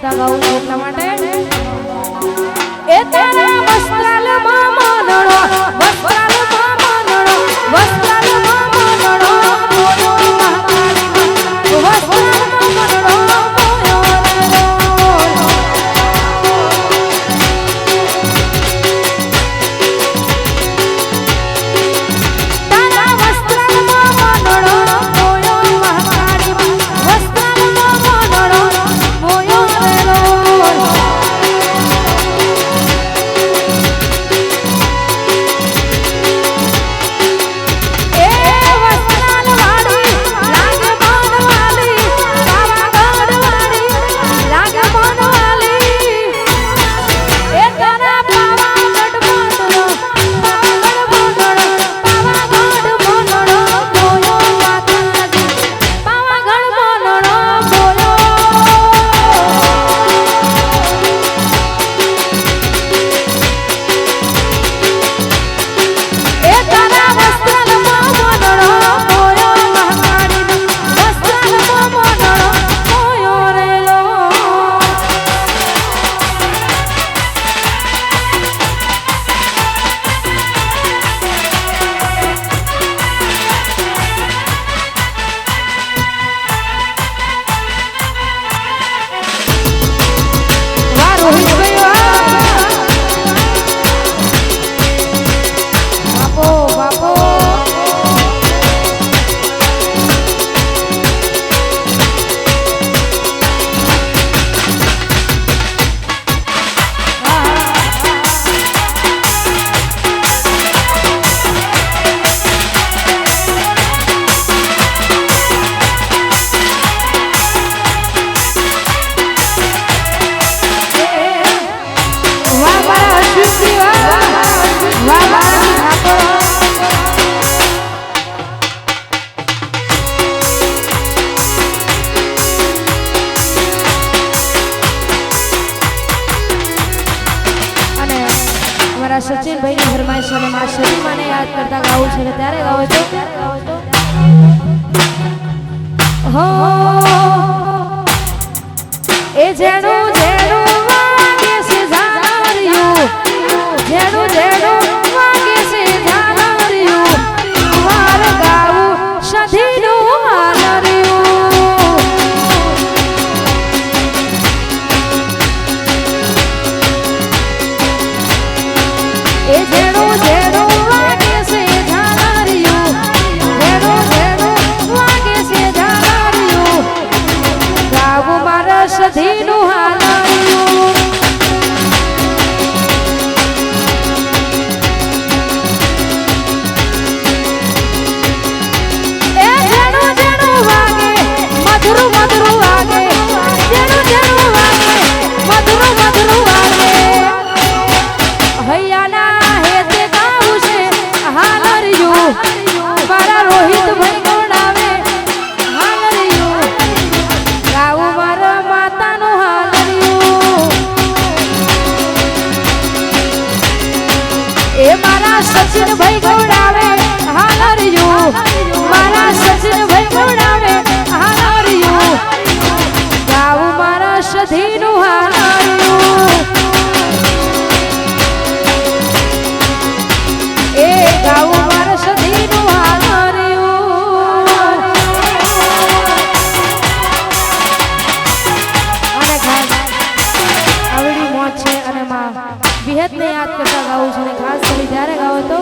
કરતા ગાઉં છું એટલા માટે એ તારા વસ્ત્રાલમાં માનણો વસ્ત્રાલમાં માનણો વસ્ત્રાલમાં માનણો બોયો મહાકાળી વસ્ત્રાલમાં માનણો બોયો તારા વસ્ત્રાલમાં માનણો બોયો મહાકાળી વસ્ત્રાલમાં માનણો બોયો सचिन भाई ની ફરમાઈશ અને માં શરીમાને યાદ કરતા ગાવું છે ત્યારે ગાવો છો હો એ જેણું જેણું વાગે છે ઝાલરિયું જેણું જેણું વાગે છે ઝાલરિયું વાર ગાવું સધીનું હાલરિયું એ જેણું જેણું વાગે છે ઝાલરિયું જેણું જેણું વાગે છે ઝાલરિયું ગાવું મારા સધીનું હાલરિયું એ જેણું જેણું વાગે મધુરું મધુરું વાગે જેણું જેણું વાગે મધુરું મધુરું વાગે હૈયાના હેતે ગાવું છે હાલરિયું મારા રોહિત ભાઈ ગોડાવે હાલરિયું ગાવું મારા માતાનું હાલરિયું એ મારા સચિન ભાઈ ગોડાવે હાલરિયું મારા સચિન ભાઈ ગોડાવે હાલરિયું ગાવું મારા સધીનું હાલરિયું એ ગાવું મારા સધીનું હાલરિયું અને ખાસ આવડી મોજ છે અને માં વિહતને યાદ કરતા ગાવું છે અને ખાસ કરી ત્યારે ગાવો તો